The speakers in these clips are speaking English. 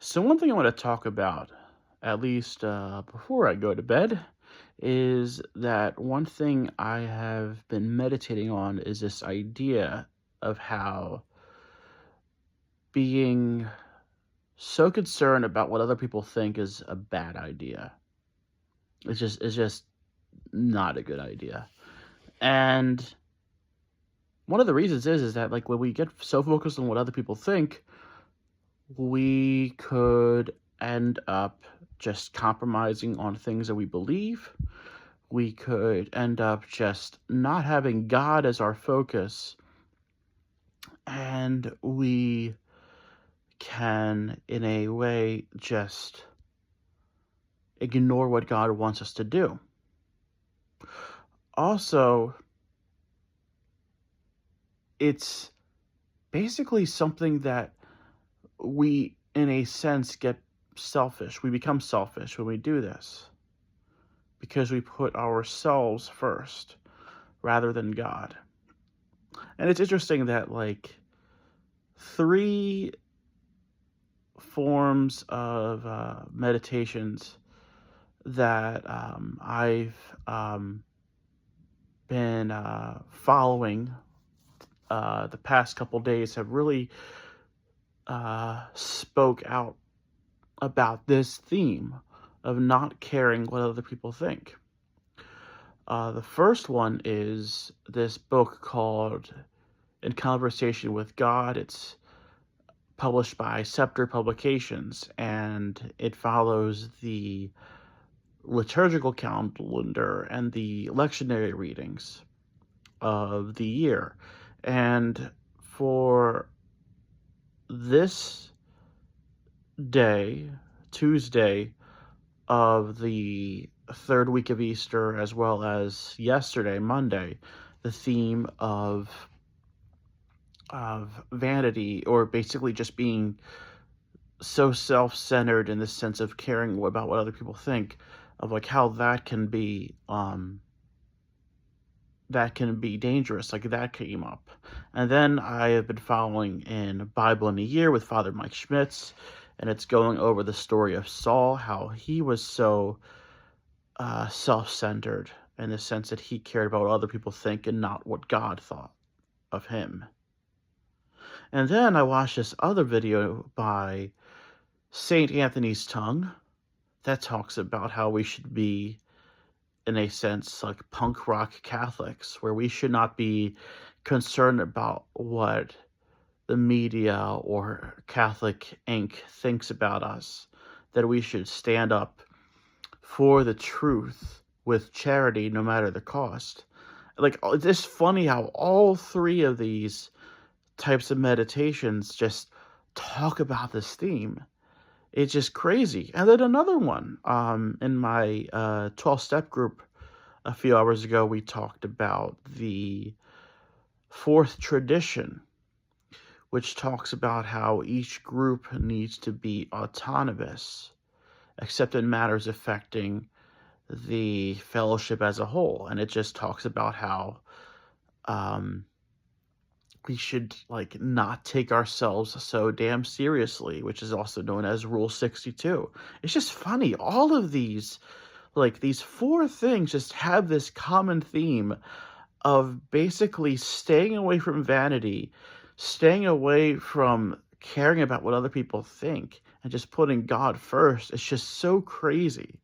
So one thing I want to talk about, at least before I go to bed, is that one thing I have been meditating on is this idea of how being so concerned about what other people think is a bad idea. It's just not a good idea. And one of the reasons is that like when we get so focused on what other people think, we could end up just compromising on things that we believe. We could end up just not having God as our focus, and we can, in a way, just ignore what God wants us to do. Also, it's basically something that we, in a sense, get selfish. We become selfish when we do this because we put ourselves first rather than God. And it's interesting that, like, three forms of meditations that I've been following the past couple days have really spoke out about this theme of not caring what other people think. The first one is this book called In Conversation with God. It's published by Scepter Publications, and it follows the liturgical calendar and the lectionary readings of the year. And for this day, Tuesday of the third week of Easter, as well as yesterday, Monday, the theme of vanity, or basically just being so self-centered in the sense of caring about what other people think, of like how that can be dangerous. Like, that came up. And then I have been following in Bible in a Year with Father Mike Schmitz, and it's going over the story of Saul, how he was so self-centered in the sense that he cared about what other people think and not what God thought of him. And then I watched this other video by Saint Anthony's Tongue that talks about how we should be, in a sense, like punk rock Catholics, where we should not be concerned about what the media or Catholic Inc. thinks about us, that we should stand up for the truth with charity no matter the cost. Like, it's just funny how all three of these types of meditations just talk about this theme. It's just crazy. And then another one, in my 12-step group a few hours ago, we talked about the fourth tradition, which talks about how each group needs to be autonomous, except in matters affecting the fellowship as a whole. And it just talks about how um, we should like not take ourselves so damn seriously, which is also known as Rule 62. It's just funny. All of these, like these four things, just have this common theme of basically staying away from vanity, staying away from caring about what other people think, and just putting God first. It's just so crazy.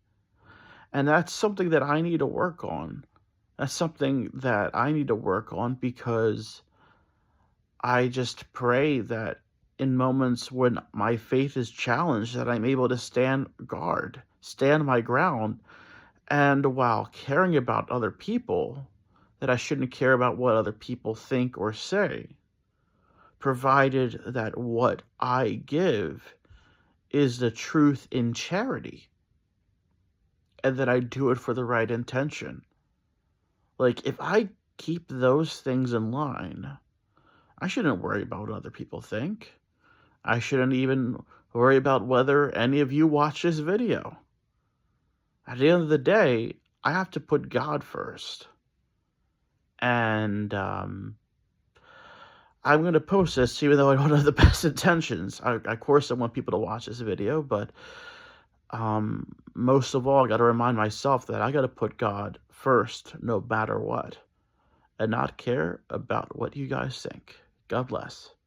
And that's something that I need to work on. That's something that I need to work on, because I just pray that in moments when my faith is challenged, that I'm able to stand guard, stand my ground, and while caring about other people, that I shouldn't care about what other people think or say, provided that what I give is the truth in charity, and that I do it for the right intention. Like, if I keep those things in line, I shouldn't worry about what other people think. I shouldn't even worry about whether any of you watch this video. At the end of the day, I have to put God first. And I'm gonna post this even though I don't have the best intentions. Of course, I want people to watch this video, but, most of all, I gotta remind myself that I gotta put God first no matter what, and not care about what you guys think. God bless.